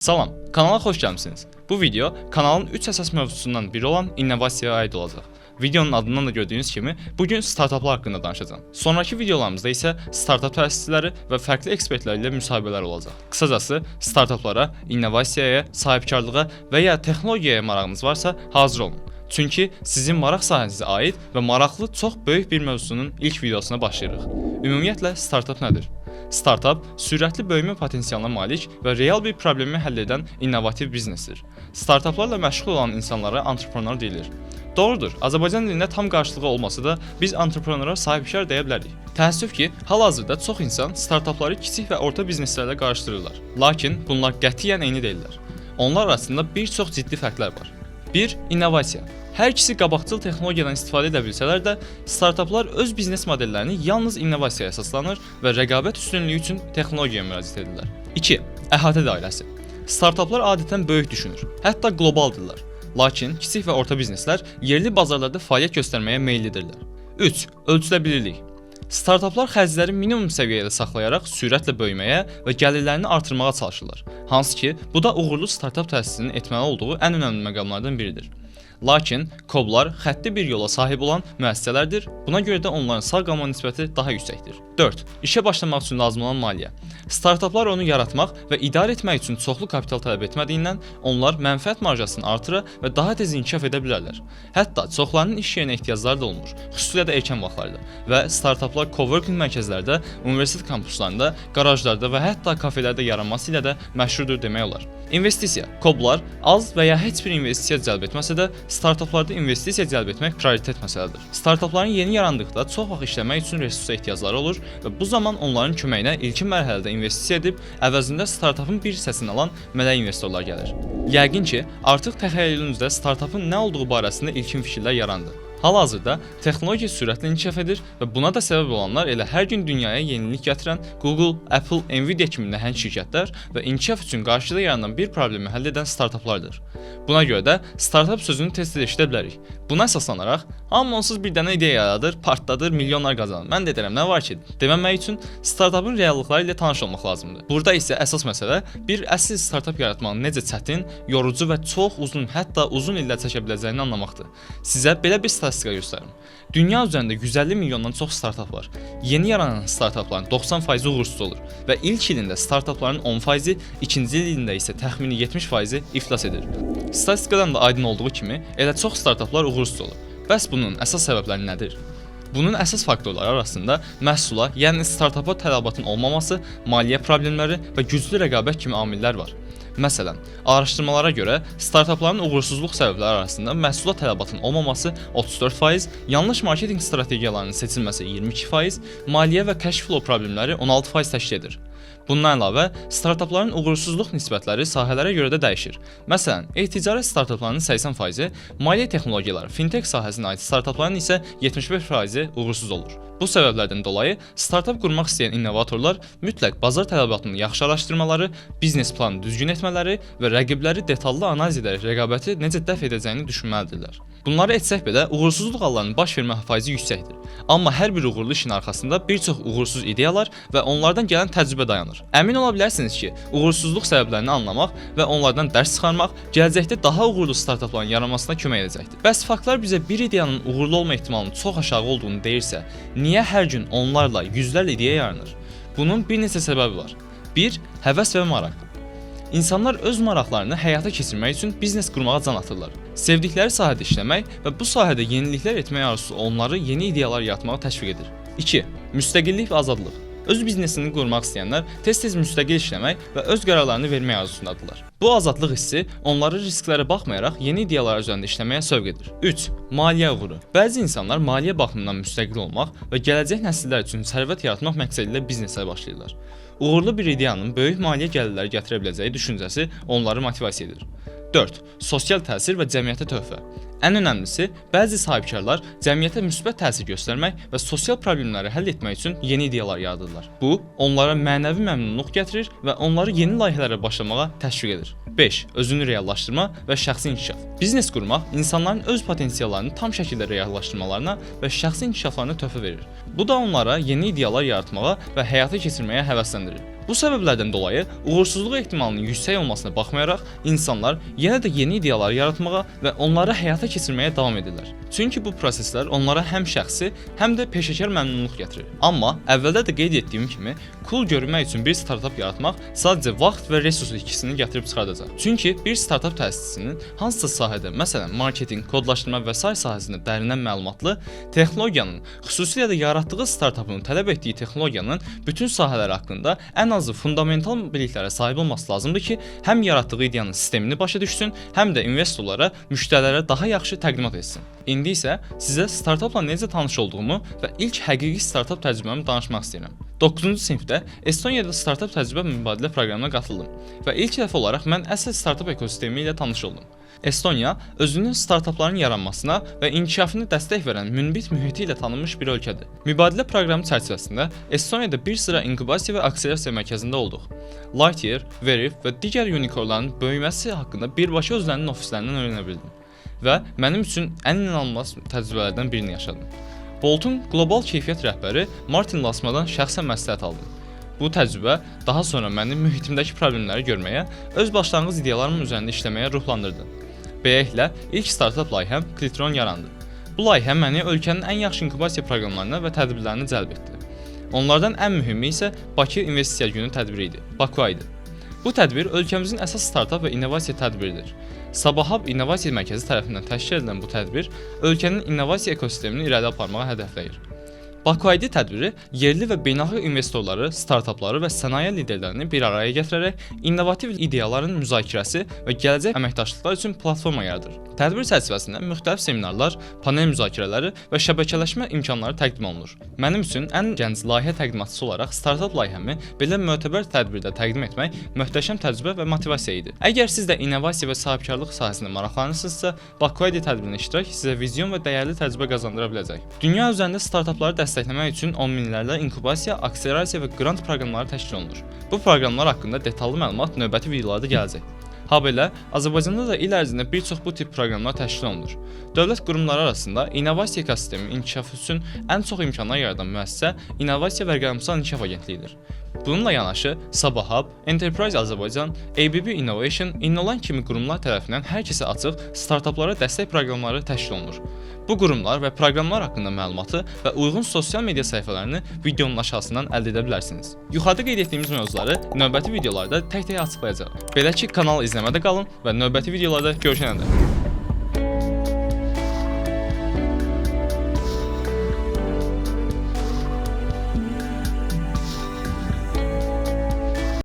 Salam, kanala xoş gəlmisiniz. Bu video kanalın 3 əsas mövzusundan biri olan innovasiyaya aid olacaq. Videonun adından da gördüyünüz kimi bugün startaplar haqqında danışacağam. Sonraki videolarımızda isə startap təsisçiləri və fərqli ekspertlər ilə müsahibələr olacaq. Qısacası startaplara, innovasiyaya, sahibkarlığa və ya texnologiyaya marağınız varsa hazır olun. Çünki sizin maraq sahənizə aid və maraqlı çox böyük bir mövzusunun ilk videosuna başlayırıq. Ümumiyyətlə startap nədir? Startap sürətli böyümə potensialına malik və real bir problemi həll edən innovativ biznesdir. Startaplarla məşğul olan insanlara antreprenor deyilir. Doğrudur, Azərbaycan dilində tam qarşılığı olmasa da biz antreprenora sahibkar deyə bilərik. Təəssüf ki, hal-hazırda çox insan startapları kiçik və orta bizneslərlə qarışdırırlar. Lakin bunlar qətiyyən eyni deyillər. Onlar arasında bir çox ciddi fərqlər var. 1. İnnovasiya. Hər ikisi qabaqcıl texnologiyadan istifadə edə bilsələr də, startaplar öz biznes modellərini yalnız innovasiyaya əsaslanır və rəqabət üstünlüyü üçün texnologiyaya müraciət edirlər. 2. Əhatə dairəsi. Startaplar adətən böyük düşünür, hətta qlobaldırlar. Lakin kiçik və orta bizneslər yerli bazarlarda fəaliyyət göstərməyə meyllidirlər. 3. Ölçüləbilirlik. Startaplar xərcləri minimum səviyyədə saxlayaraq sürətlə böyüməyə və gəlirlərini artırmağa çalışırlar. Hansı ki, bu da uğurlu startap təsisinin etməli olduğu ən önəmli məqamlardan biridir. Lakin KOB-lar xətti bir yola sahib olan müəssisələrdir, buna görə də onların sağ qalma nisbəti daha yüksəkdir. 4. İşə başlamaq üçün lazım olan maliyyə. Startaplar onu yaratmaq və idarə etmək üçün çoxlu kapital tələb etmədiyindən onlar mənfəət marjasını artıra və daha tez inkişaf edə bilərlər. Hətta çoxlarının iş yerinə ehtiyacları da olmur, xüsusilə də erkən vaxtlarda. Və startaplar coworking mərkəzlərdə, universitet kampuslarında, qarajlarda və hətta kafelərdə yaranması ilə də məşhurdur demək olar. İnvestisiya. KOB-lar az və ya heç bir investisiya cəlb etməsə də, startaplarda investisiya cəlb etmək prioritet məsələdir. Startapların yeni yarandıqda çox vaxt işləmək üçün resursa ehtiyacları olur və bu zaman onların köməyinə ilkin mərhələdə investisiya edib, əvəzində startapın bir hissəsini alan mələk investorlar gəlir. Yəqin ki, artıq təxəyyülünüzdə startapın nə olduğu barəsində ilkin fikirlər yarandı. Hal-hazırda texnologiya sürətlə inkişaf edir və buna da səbəb olanlar elə hər gün dünyaya yenilik gətirən Google, Apple, Nvidia kimi nəhəng şirkətlər və inkişaf üçün qarşıda yaranan bir problemi həll edən startaplardır. Buna görə də startap sözünü tez-tez eşidə bilərik. Buna əsaslanaraq, amma onsuz bir dənə ideya yaradır, partladır, milyonlar qazanır. Mən də deyirəm, nə var ki, deməmək üçün startapın reallıqları ilə tanış olmaq lazımdır. Burada isə əsas məsələ bir əsl startap yaratmağın necə çətin, yorucu və çox uzun, hətta uzun illər çəkə biləcəyini anlamaqdır. Sizə belə bir statistika göstərim. Dünya üzərində 150 milyondan çox startap var. Yeni yaranan startapların 90% uğursuz olur və ilk ilində startapların 10%, ikinci ilində isə təxmini 70% iflas edir. Statistikadan da aydın olduğu kimi, elə çox startaplar uğursuz olur. Bəs bunun əsas səbəbləri nədir? Bunun əsas faktorları arasında məhsula, yəni startapa tələbatın olmaması, maliyyə problemləri və güclü rəqabət kimi amillər var. Məsələn, araşdırmalara görə startapların uğursuzluq səbəbləri arasında məhsula tələbatın olmaması 34%, yanlış marketinq strategiyalarının seçilməsi 22%, maliyyə və cash flow problemləri 16% təşkil edir. Bundan əlavə, startapların uğursuzluq nisbətləri sahələrə görə də dəyişir. Məsələn, e-ticarət startaplarının 80%, maliyyə texnologiyaları, fintech sahəsinə aid startapların isə 75% uğursuz olur. Bu səbəblərdən dolayı startap qurmaq istəyən innovatorlar mütləq bazar tələbatını yaxşı araşdırmaları, biznes planını düzgün etmələri və rəqibləri detallı analiz edərək rəqabəti necə dəf edəcəyini düşünməlidirlər. Bunları etsək belə uğursuzluq hallarının baş vermə faizi yüksəkdir. Amma hər bir uğurlu işin arxasında bir çox uğursuz ideyalar və onlardan gələn təcrübə dayanır. Əmin ola bilərsiniz ki, uğursuzluq səbəblərini anlamaq və onlardan dərs çıxarmaq gələcəkdə daha uğurlu startapların yaranmasına kömək edəcəkdir. Bəs faktlar bizə bir ideyanın uğurlu olma ehtimalının çox aşağı olduğunu deyirsə, niyə hər gün onlarla, yüzlərlə ideya yaranır? Bunun bir neçə səbəbi var. 1. Həvəs və maraq. İnsanlar öz maraqlarını həyata keçirmək üçün biznes qurmağa can atırlar. Sevdikləri sahədə işləmək və bu sahədə yeniliklər etmək arzusu onları yeni ideyalar yaratmağa təşviq edir. 2. Müstəqillik və azadlıq. Öz biznesini qurmaq istəyənlər tez-tez müstəqil işləmək və öz qərarlarını vermək arzusundadırlar. Bu azadlıq hissi onları risklərə baxmayaraq yeni ideyalar üzərində işləməyə sövq edir. 3. Maliyyə uğuru. Bəzi insanlar maliyyə baxımından müstəqil olmaq və gələcək nəsillər üçün sərvət yaratmaq məqsədilə biznesə başlayırlar. Uğurlu bir ideyanın böyük maliyyə gəlirləri gətirə biləcəyi düşüncəsi onları motivasiya edir. 4. Sosial təsir və cəmiyyətə töhfə. Ən önəmlisi, bəzi sahibkarlar cəmiyyətə müsbət təsir göstərmək və sosial problemləri həll etmək üçün yeni ideyalar yaradırlar. Bu, onlara mənəvi məmnunluq gətirir və onları yeni layihələrə başlamağa təşviq edir. 5. Özünü reallaşdırma və şəxsi inkişaf. Biznes qurmaq insanların öz potensiallarını tam şəkildə reallaşdırmalarına və şəxsi inkişaflarına töhfə verir. Bu da onlara yeni ideyalar yaratmağa və həyata keçirməyə həvəsləndirir. Bu səbəblərdən dolayı uğursuzluq ehtimalının yüksək olmasına baxmayaraq insanlar yenə də yeni ideyalar yaratmağa və onları həyata keçirməyə davam edirlər. Çünki bu proseslər onlara həm şəxsi, həm də peşəkar məmnunluq gətirir. Amma əvvəldə də qeyd etdiyim kimi, cool görünmək üçün bir startap yaratmaq sadəcə vaxt və resurs ikisini gətirib çıxardacaq. Çünki bir startap təsisçisinin hansısa sahədə, məsələn, marketinq, kodlaşdırma və sair sahəsində dərindən məlumatlı, texnologiyanın, xüsusilə də yaratdığı startapın tələb etdiyi texnologiyanın bütün sahələri haqqında ən azı fundamental biliklərə sahib olması lazımdır ki, həm yaratdığı ideyanın sistemini başa düşsün, həm də investorlara, müştərilərə daha yaxşı təqdimat etsin. İndi isə sizə startapla necə tanış olduğumu və ilk həqiqi startap təcrübəmi danışmaq istəyirəm. 9-cu sinifdə Estoniyada startap təcrübə mübadilə proqramına qatıldım və ilk dəfə olaraq mən əsl startap ekosistemi ilə tanış oldum. Estoniya özünün startapların yaranmasına və inkişafına dəstək verən münbit mühiti ilə tanınmış bir ölkədir. Mübadilə proqramı çərçivəsində Estoniyada bir sıra inkubasiya və akselerasiya mərkəzində olduq. Lightyear, Veriff və digər unicornların böyüməsi haqqında birbaşa özlərinin ofislərindən öyrənə bildim və mənim üçün ən inanılmaz təcrübələrdən birini yaşadım. Bolt'un qlobal keyfiyyət rəhbəri Martin Lasmadan şəxsən məsləhət aldım. Bu təcrübə daha sonra məni mühitimdəki problemləri görməyə, öz başlanğıc ideyalarım üzərində işləməyə ruhlandırdı. Beləliklə, ilk startap layihəm Clitron yarandı. Bu layihə məni ölkənin ən yaxşı inkubasiya proqramlarına və tədbirlərinə cəlb etdi. Onlardan ən mühümü isə Bakı İnvestisiya Günü tədbiri idi, Baku idi. Bu tədbir ölkəmizin əsas startap və innovasiya tədbiridir. Sabahab İnnovasiya Mərkəzi tərəfindən təşkil edilən bu tədbir ölkənin innovasiya ekosistemini irəli aparmağa hədəfləyir. Baku-ID tədbiri yerli və beynəlxalq investorları, startapları və sənaye liderlərini bir araya gətirərək innovativ ideyaların müzakirəsi və gələcək əməkdaşlıqlar üçün platforma yaradır. Tədbir çərçivəsində müxtəlif seminarlar, panel müzakirələri və şəbəkələşmə imkanları təqdim olunur. Mənim üçün ən gənc layihə təqdimatçısı olaraq startap layihəmi belə mötəbər tədbirdə təqdim etmək möhtəşəm təcrübə və motivasiya idi. Əgər siz də innovasiya və sahibkarlıq sahəsində maraqlanırsınızsa, Baku-ID tədbirində iştirak sizə vizyon və dəyərli təcrübə qazandıra biləcək. Dünya üzərində startapları dəstəkləmək üçün on minlərlə inkubasiya, akselerasiya və qrant proqramları təşkil olunur. Bu proqramlar haqqında detallı məlumat növbəti videolarda gələcək. Habelə, Azərbaycanda da il ərzində bir çox bu tip proqramlar təşkil olunur. Dövlət qurumları arasında innovasiya ekosistemi inkişafı üçün ən çox imkanlar yaradan müəssisə İnnovasiya və Rəqəmsal İnkişaf Agentliyidir. Bununla yanaşı, Sabahab, Enterprise Azərbaycan, ABB Innovation, Innolan kimi qurumlar tərəfindən hər kəsə açıq startaplara dəstək proqramları təşkil olunur. Bu qurumlar və proqramlar haqqında məlumatı və uyğun sosial media səhifələrini videonun aşağısından əldə edə bilərsiniz. Yuxarıda qeyd etdiyimiz mövzuları növbəti videolarda tək-tək açıqlayacağıq. Belə ki, kanalı izləmədə qalın və növbəti videolarda görüşənədək.